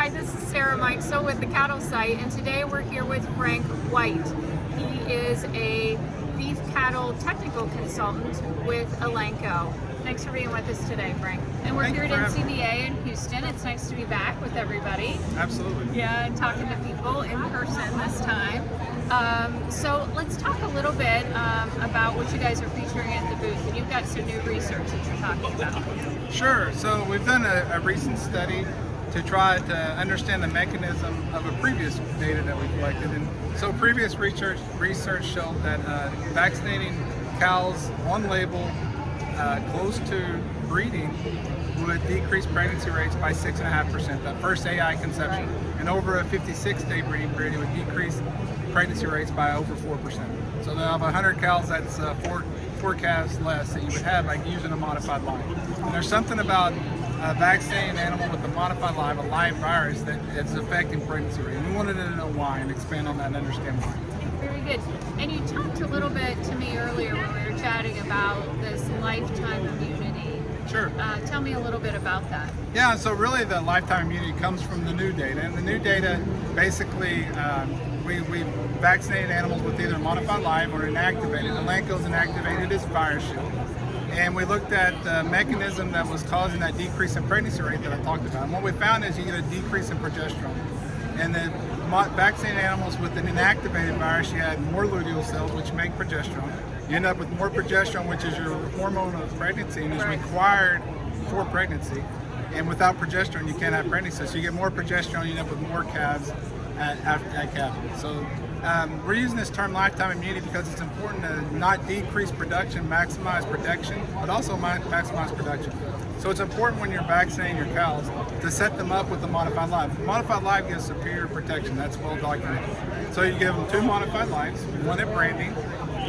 Hi, this is Sarah Mikesell with the Cattle Site, and today we're here with Frank White. He is a beef cattle technical consultant with Elanco. Thanks for being with us today, Frank. And we're Thank here you at for having NCBA in Houston. It's nice to be back with everybody. Absolutely. Yeah, and talking to people in person this time. So let's talk a little bit about what you guys are featuring at the booth. And you've got some new research that you're talking about. Sure. So we've done a recent study to try to understand the mechanism of a previous data that we collected. And so previous research showed that vaccinating cows on label close to breeding would decrease pregnancy rates by 6.5%, that first AI conception. Right. And over a 56-day breeding period, it would decrease pregnancy rates by over 4%. So then of 100 cows, that's four calves less that you would have by using a modified live. And there's something about vaccinating an animal with a modified live, a live virus, that is affecting pregnancy rate. We wanted to know why and expand on that and understand why. Very good. And you talked a little bit to me earlier when we were chatting about this lifetime immunity. Sure. Tell me a little bit about that. Yeah, so really the lifetime immunity comes from the new data. And the new data, basically, we vaccinated animals with either modified live or inactivated. Elanco's inactivated its virus shield. And we looked at the mechanism that was causing that decrease in pregnancy rate that I talked about. And what we found is you get a decrease in progesterone. And the vaccinated animals with an inactivated virus, you had more luteal cells, which make progesterone. You end up with more progesterone, which is your hormone of pregnancy and is required for pregnancy. And without progesterone, you can't have pregnancy. So you get more progesterone, you end up with more calves at calving. So we're using this term lifetime immunity because it's important to not decrease production, maximize protection, but also maximize production. So it's important when you're vaccinating your cows to set them up with a modified live. The modified live gives superior protection. That's well documented. So you give them 2 modified lives, one at branding,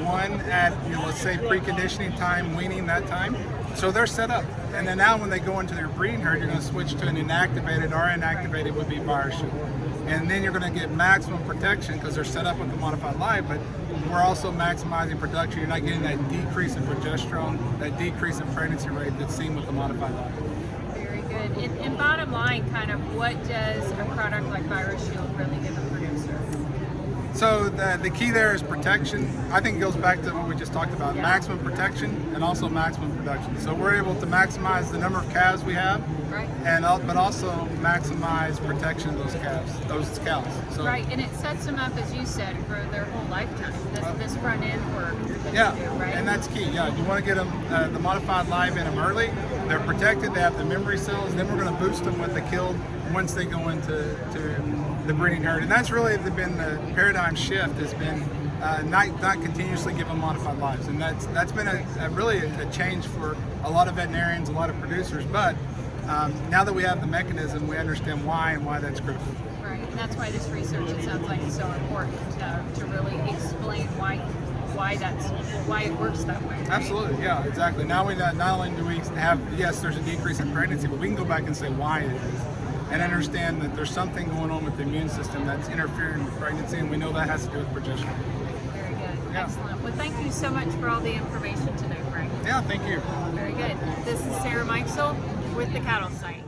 one at, let's say, preconditioning time, weaning that time. So they're set up. And then now when they go into their breeding herd, you're going to switch to an inactivated, or inactivated would be virus shield. And then you're going to get maximum protection because they're set up with the modified live, but we're also maximizing production. You're not getting that decrease in progesterone, that decrease in pregnancy rate that's seen with the modified live. Very good. And bottom line, kind of, what does a product like Virus Shield really give a producer? So the key there is protection. I think it goes back to what we just talked about, maximum protection and also maximum production. So we're able to maximize the number of calves we have, right, and but also maximize protection of those cows. So, right, and it sets them up, as you said, for their whole lifetime. This front end work that yeah, you do, right? And that's key. Yeah, you want to get them the modified live in them early. They're protected. They have the memory cells. Then we're going to boost them with the killed once they go into the breeding herd. And that's really been the paradigm shift. Has been not continuously give them modified lives, and that's been really a change for a lot of veterinarians, a lot of producers. But now that we have the mechanism, we understand why and why that's critical. Right, and that's why this research, it sounds like, is so important to really explain why it works that way. Right? Absolutely, yeah, exactly. Now we not only do we have, yes, there's a decrease in pregnancy, but we can go back and say why it is, and understand that there's something going on with the immune system that's interfering with pregnancy, and we know that has to do with progesterone. Very good, Yeah. excellent. Well, thank you so much for all the information today, Frank. Yeah, thank you. Very good. This is Sarah Mikesell with the Cattle Site.